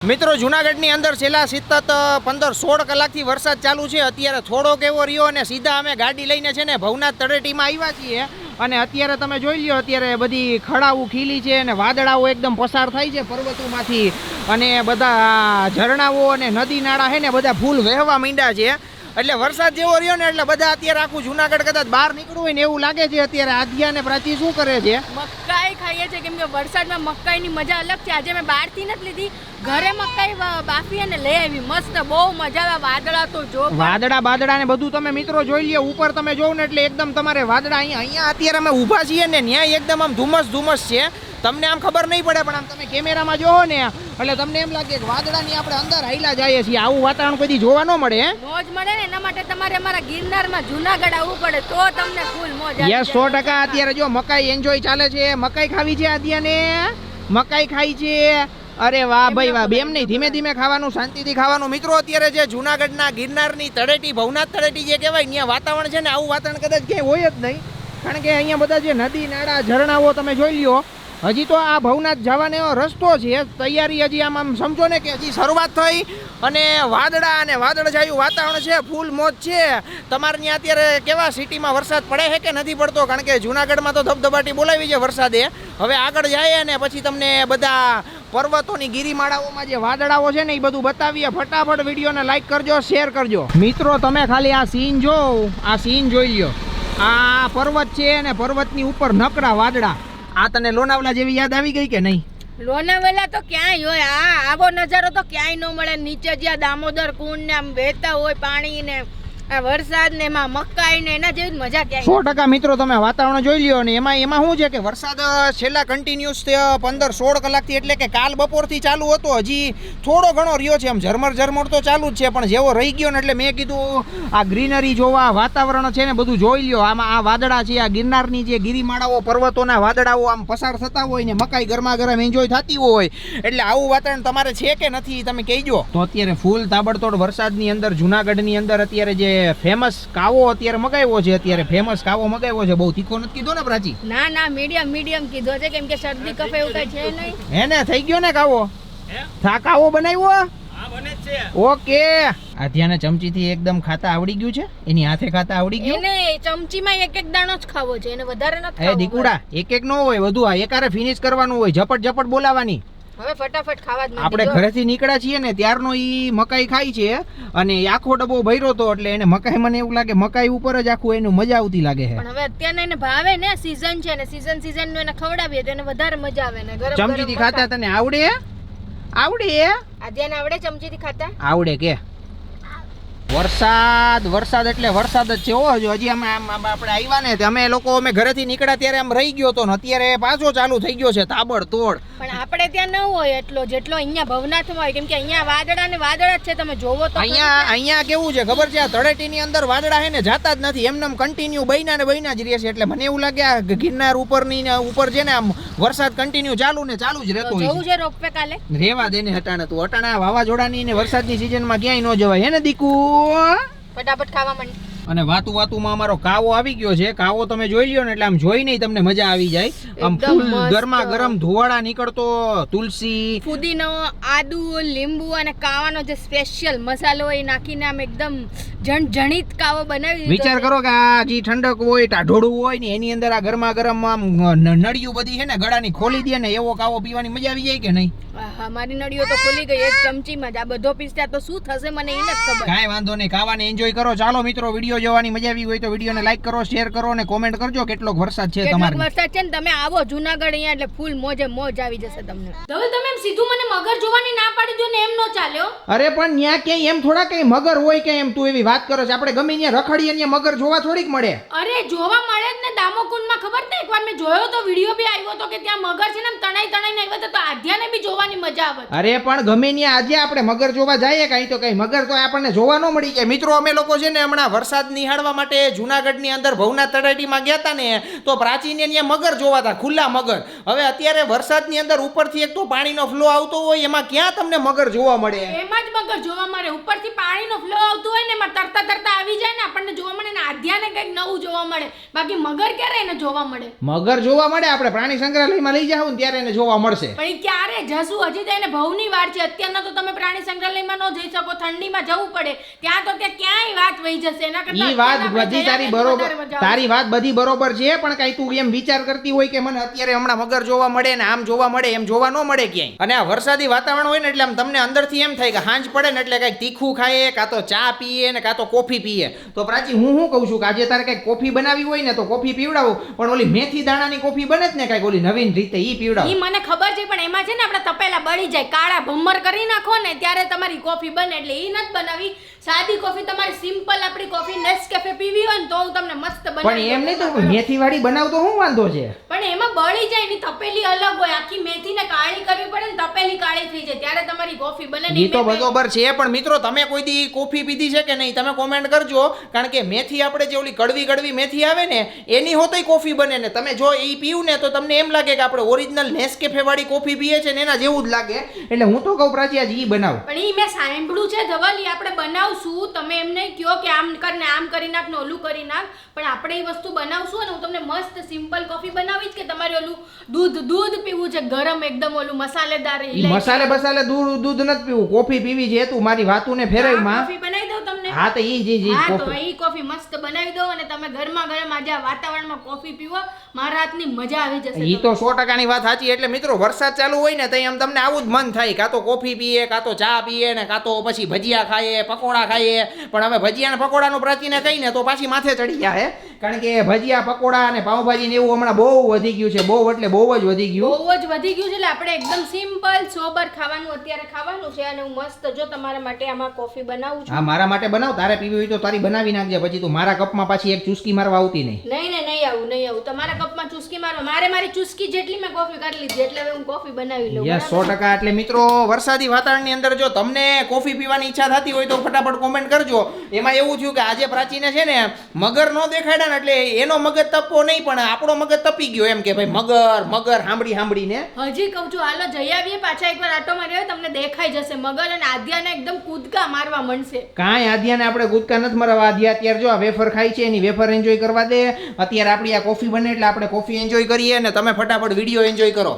મિત્રો જુનાગઢની અંદર છેલ્લા સતત 15-16 કલાકથી વરસાદ ચાલુ છે। અત્યારે થોડોક એવો રહ્યો અને સીધા અમે ગાડી લઈને છે ને ભવનાથ તળેટીમાં આવ્યા છીએ અને અત્યારે તમે જોઈ લ્યો અત્યારે બધી ખડાઓ ખીલી છે અને વાદળાઓ એકદમ પસાર થાય છે પર્વતોમાંથી અને બધા ઝરણાઓ અને નદી નાળા છે ને બધા ફૂલ વહેવા માંડ્યા છે। એટલે વરસાદ જેવો રહ્યો ને એટલે બધા અત્યારે આખું જુનાગઢ કદાચ બહાર નીકળવું હોય ને એવું લાગે છે। અત્યારે આધ્યા ને પ્રાચી શું કરે છે? મકાઈ ખાઈએ છે કેમ કે વરસાદમાં મકાઈની મજા અલગ છે। આજે મેં બહારથી નથી લીધી, ઘરે મકાઈ બાફી અને લઈ આવી, મસ્ત બહુ મજા આવે। વાદળા તો જો વાદળા બાદળા ને બધું તમે મિત્રો જોઈ લ્યો, ઉપર તમે જોવ ને એટલે એકદમ તમારે વાદળા અહીંયા અત્યારે અમે ઊભા છીએ ને ન્યાય એકદમ આમ ધુમ્મસ છે। તમને આમ ખબર નહીં પડે પણ આમ તમે કેમેરામાં જોવો ને એટલે તમને એમ લાગે કે વાદળાની આપણે અંદર હાઈલા જઈએ છીએ। આવું વાતાવરણ કોઈ જોવા ન મળે। મોજ મળે ને એના માટે તમારે અમારા ગિરનારમાં જુનાગઢ આવવું પડે તો તમને ફૂલ મોજ આવે। યસ 100%। અત્યારે જો મકાઈ એન્જોય ચાલે છે। મકાઈ ખાવી છે આદ્યાને, મકાઈ ખાઈ છે। અરે વાહ ભાઈ વાહ, બેમ નહીં ધીમે ધીમે ખાવાનું, શાંતિથી ખાવાનું। મિત્રો અત્યારે જે જુનાગઢના ગિરનારની તળેટી ભવનાથ તળેટી જે કહેવાય ત્યાં વાતાવરણ છે ને આવું વાતાવરણ કદાચ ક્યાંય હોય જ નહીં, કારણ કે અહીંયા બધા જે નદી નાળા ઝરણાઓ તમે જોઈ લ્યો। હજી તો આ ભવનાથ જવાનો રસ્તો છે, તૈયારી હજી આમ સમજો ને કે હજી શરૂઆત થઈ અને વાદળા અને વાદળછાયું વાતાવરણ છે, ફૂલ મોજ છે। તમારે ત્યાં અત્યારે કેવા સિટીમાં વરસાદ પડે છે કે નથી પડતો? કારણ કે જુનાગઢમાં તો ધબધબાટી બોલાવી છે વરસાદે। હવે આગળ જાય અને પછી તમને બધા પર્વતોની ગિરિમાળાઓમાં જે વાદળાઓ છે ને એ બધું બતાવીએ। ફટાફટ વિડીયોને લાઈક કરજો, શેર કરજો। મિત્રો તમે ખાલી આ સીન જો, આ સીન જોઈ લ્યો। આ પર્વત છે અને પર્વતની ઉપર નકરા વાદળા। આ તને લોનાવલા જેવી યાદ આવી ગઈ કે નહીં? લોનાવેલા તો ક્યાંય હોય, આવો નજારો તો ક્યાંય ન મળે। નીચે જ્યાં દામોદર કુંડ ને આમ વહેતા હોય પાણી ને વરસાદ ને એમાં મકાઈ ને એના જેવી મજા ક્યાંય। 100% મિત્રો તમે વાતાવરણ જોઈ લ્યો ને એમાં શું છે કે વરસાદ છેલ્લા કન્ટિન્યુઅસ 15-16 કલાકથી એટલે કે કાલ બપોરથી ચાલુ હતો, હજી થોડો ઘણો રહ્યો છે, આમ ઝરમર તો ચાલુ જ છે, પણ જેવો રહી ગયો ને એટલે મેં કીધું આ ગ્રીનરી જોવા, વાતાવરણ છે ને બધું જોઈ લ્યો। આમાં આ વાદળા છે, આ ગિરનારની જે ગિરિમાળાઓ પર્વતોના વાદળાઓ આમ પસાર થતા હોય ને મકાઈ ગરમા ગરમ એન્જોય થતી હોય, એટલે આવું વાતાવરણ તમારે છે કે નથી તમે કહેજો। તો અત્યારે ફૂલ તાબડતોડ વરસાદની અંદર જુનાગઢની અંદર અત્યારે જે ફેમસ કાવો અત્યારે મગાવ્યો છે, અત્યારે ફેમસ કાવો મગાવ્યો છે। બહુ તીખો નથી કીધો ને પ્રાચી? ના મીડિયમ કીધો છે કેમ કે શરદી કફ એવું કઈ છે નહીં। હે ને થઈ ગયો ને કાવો? થા કાવો બનાવ્યો? હા બને જ છે। ઓકે, આધ્યાને ચમચીથી એકદમ ખાતા આવડી ગયું છે, એની હાથે ખાતા આવડી ગયું। એને ચમચીમાં એક દાણો જ ખાવો છે, એને વધારે નથી ખાવો। એ દીકુડા એક નો હોય, વધુ આ એકારે ફિનિશ કરવાનું હોય, ઝપટ બોલાવાની। હવે ફટાફટ ખાવા જ આપણે ઘરેથી નીકળ્યા છીએ ને ત્યારનો ઈ મકાઈ ખાઈ છે અને આખો ડબ્બો ભર્યો તો એટલે એને મકાઈ, મને એવું લાગે મકાઈ ઉપર જ આખું એનું મજા આવતી લાગે છે। પણ હવે અત્યારે એને ભાવે ને, સીઝન છે ને સીઝન નું એને ખવડાવીએ તો એને વધારે મજા આવે ને। ગરમ ચમચીથી ખાતા તને આવડે? આદ્યાને આવડે ચમચીથી ખાતા? આવડે કે? વરસાદ એટલે વરસાદ જ છે। હજી અમે આપણે આવ્યા ને અમે લોકો અમે ઘરેથી નીકળ્યા ત્યારે આમ રહી ગયો તો ને અત્યારે પાછો ચાલુ થઈ ગયો છે તાબડતોડ। પણ આપણે ત્યાં ન હોય એટલો જેટલો અહીંયા ભવનાથમાં હોય, કેમ કે અહીંયા વાદળા ને વાદળા જ છે। તમે જોવો તો અહીંયા કેવું છે ખબર છે, આ તળેટીની અંદર વાદળા હે ને જાતા જ નથી, એમને કન્ટિન્યુ બહીના જ રહે છે। એટલે મને એવું લાગે આ ગિરનાર ઉપરની ઉપર છે ને આમ વરસાદ કન્ટિન્યુ ચાલુ જ રહેતો હોય છે। રોપવે કાલે રેવા દે ને હટાણે, તું હટાણા વાવાઝોડાની ને વરસાદની સિઝનમાં ક્યાંય ન જવાય હે ને દીકુ? ફટાફટ ખાવા માંડ। અને વાતુમાં અમારો કાવો આવી ગયો છે। કાવો તમે જોઈ લ્યો ને એટલે આમ જોઈને તમને મજા આવી જાય। આમ ફૂલ ગરમા ગરમ ધુવાડા નીકળતો, તુલસી, ફુદીનો, આદુ, લીંબુ અને કાવાનો જે સ્પેશિયલ મસાલો હોય નાખીને આમ એકદમ જણજણિત કાવો બનાવી દીધો। વિચાર કરો કે આ જે ઠંડક હોય, ટાઢોળું હોય ને એની અંદર આ ગરમા ગરમ આમ નળિયું બધી છે ને ગળાની ખોલી દે ને એવો કાવો પીવાની મજા આવી જાય કે નહીં? મારી નળીઓ તો ખુલી ગઈ એક ચમચીમાં જ। આ બધો પીસ્યા તો શું થશે મને એ નથી ખબર। કાંઈ વાંધો નહીં, ખાવાને એન્જોય કરો। ચાલો મિત્રો, વિડીયો જોવાની મજા આવી હોય તો વિડીયોને લાઈક કરો, શેર કરો અને કોમેન્ટ કરજો કેટલોક વરસાદ છે તમારે। વરસાદ છે ને તમે આવો જુનાગઢ અહીંયા એટલે ફૂલ મોજે મોજ આવી જશે તમને। હવે તમે એમ સીધું મને મગર જોવાની ના પાડી દો ને, એમ નો ચાલ્યો। અરે પણ ન્યા ક્યાંય એમ થોડા કઈ મગર હોય કે એમ તું એવી વાત કરો છો? આપણે ગમે ત્યાં રખડીએ ત્યાં મગર જોવા થોડીક મળે? અરે જોવા મળે જ ને, દામોકુંડમાં ખબર ને એકવાર મેં જોયો તો, વિડીયો બી આવ્યો તો કે ત્યાં મગર છે ને તણાઈને આવ્યો તો આધ્યાને બી જોવાની મજા આવે। અરે પણ ગમે ત્યાં આજે આપણે મગર જોવા જઈએ કઈ તો કઈ મગર તો આપણને જોવા ન મળી જાય। મિત્રો અમે લોકો છે ને હમણાં વરસાદ વરસાદ નિહાળવા માટે જુનાગઢની અંદર ભવનાથ તળેટીમાં ગયા હતા ને તો પ્રાચીને ત્યાં મગર જોવાતા, ખુલ્લા મગર. હવે અત્યારે વરસાદની અંદર ઉપરથી એક તો પાણીનો ફ્લો આવતો હોય, એમાં ક્યાં તમને મગર જોવા મળે? એમાં જ મગર જોવા મળે. ઉપરથી પાણીનો ફ્લો આવતો હોય ને એમાં તરતા તરતા આવી જાય ને આપણને જોવા મળે ને આધ્યાને કંઈક નવું જોવા મળે. બાકી મગર ક્યારે એને જોવા મળે? મગર જોવા મળે, આપણે પ્રાણી સંગ્રહાલયમાં લઈ જાવ ને ત્યારે એને જોવા મળશે. પણ એ ક્યારે જશું? હજી તો એને ભવની વાર છે. અત્યારના તો તમે પ્રાણી સંગ્રહાલયમાં ન જઈ શકો, ઠંડીમાં જવું પડે. ત્યાં તો ત્યાં ક્યાંય વાત વહી જશે. એના કરતા ઈ વાત બધી તારી બરોબર, તારી વાત બધી બરોબર છે, પણ કઈ તું એમ વિચાર કરતી હોય કે મને અત્યારે હમણાં મગર જોવા મળે ને આમ જોવા મળે, એમ જોવા ન મળે ક્યાંય. અને આ વરસાદી વાતાવરણ હોય ને એટલે આમ તમને અંદરથી એમ થાય કે હાંજ પડે ને એટલે કઈક તીખું ખાઈએ, કાં તો ચા પીએ ને કાં તો કોફી પીએ. તો પ્રાચી હું શું કહું છું કે આજે તારે કઈક કોફી બનાવી હોય ને તો કોફી પીવડાવું, પણ ઓલી મેથી દાણાની કોફી બને જ ને કઈક ઓલી નવીન રીતે ઈ પીવડાવ. ઈ મને ખબર છે, પણ એમાં છે ને આપણે તપેલા બળી જાય, કાળા ભમર કરી નાખો ને ત્યારે તમારી કોફી બને. એટલે ઈ નથી બનાવી. સાદી કોફી તમારી સિમ્પલ આપણી કોફી નેસ્કેફે પીવી હોય ને તો હું તમને મસ્ત બનાવી. પણ એમ નહીં તો મેથી વાળી બનાવ તો શું વાંધો છે? પણ એમાં બળી જાય ની તપેલી અલગ હોય. આખી મેથીને કાળી કરવી પડે ને તપેલી કાળી થઈ જાય ત્યારે તમારી કોફી બને. ઈ તો બરોબર છે, પણ મિત્રો તમે કોઈ દી કોફી પીધી છે કે નહીં તમે કોમેન્ટ કરજો. કારણ કે મેથી આપણે જે ઓલી કડવી કડવી મેથી આવે ને એની હોતોય કોફી બને ને તમે જો ઈ પીવું ને તો તમને એમ લાગે કે આપણે ઓરિજિનલ નેસ્કેફે વાળી કોફી પીએ છે ને એના જેવું જ લાગે. એટલે હું તો કહું પ્રાચી આજ ઈ બનાવ. પણ ઈ મેં સાંભળ્યું છે ધવલ, ઈ આપણે બનાવશું. તમે એમ નહીં કહો કે આમ કરીને આમ કરી નાખ ને ઓલું કરી નાખ, પણ આપણે એ વસ્તુ બનાવશું અને હું તમને મસ્ત સિમ્પલ કોફી બનાવીશ કે તમારે ઓલું દૂધ પીવું છે ગરમ એકદમ ઓલું મસાલેદાર. મસાલે બસાલે દૂધ નથી પીવું, કોફી પીવી છે. તું મારી વાતુને ફેરવી માં કોફી બનાવી દઉં તમને. હા તો ઈ હા તો ઈ કોફી મસ્ત બનાવી દઉં અને તમે ગરમા ગરમ આજે આ વાતાવરણમાં કોફી પીવો, મારા હાથની મજા આવી જશે. ઈ તો 100% વાત સાચી. એટલે મિત્રો વરસાદ ચાલુ હોય ને તો એમ તમને આવું જ મન થાય, કાં તો કોફી પીએ, કાં તો ચા પીએ ને કાં તો પછી ભજીયા ખાઈએ, પકોડા ખાઈએ. પણ હવે ભજીયા ને પકોડાનું પ્રાચીને કહીને તો પાછી માથે ચડી ગયા હે. કારણ કે ભજીયા પકોડા અને પાવભાજી ને એવું હમણાં બહુ વધી ગયું છે. બહુ એટલે બહુ જ વધી ગયું. બહુ જ વધી ગયું છે. એટલે આપણે એકદમ સિમ્પલ સોબર ખાવાનું અત્યારે ખાવાનું છે. અને હું મસ્ત જો તમારા માટે આમાં કોફી બનાવું છું. હા મારા માટે બનાવ, તારે પીવી હોય તો તારી બનાવી નાખજે. પછી તું મારા કપમાં પાછી એક ચુસ્કી મારવા આવતી નહીં. નહીં આવું. તમારા કપમાં ચુસ્કી મારવા મારે મારી ચુસ્કી જેટલી મેં કોફી કરી લીધી એટલે હવે હું કોફી બનાવી લઉં. યસ 100%. એટલે મિત્રો વરસાદી વાતાવરણની અંદર જો તમને કોફી પીવાની ઈચ્છા થતી હોય તો ફટાફટ કોમેન્ટ કરજો. એમાં એવું થયું કે આજે પ્રાચીને છે ને મગર નો દેખાડ્યા ને એટલે એનો મગજ તપવો નહીં પણ આપણો મગજ તપી ગયો. એમ કે ભાઈ મગર સાંભળીને હજી કહું છું હાલો જઈ આવીએ પાછા એકવાર આટો માર્યો તમને દેખાઈ જશે મગર. અને આદ્યાને એકદમ કૂદકા મારવા મળશે. કાંઈ આદ્યાને આપણે કૂદકા નથી મારવા. આદ્યા અત્યારે જો આ વેફર ખાય છે એની વેફર એન્જોય કરવા દે. અત્યારે આપણી આ કોફી બને એટલે આપણે કોફી એન્જોય કરીએ અને તમે ફટાફટ વિડીયો એન્જોય કરો.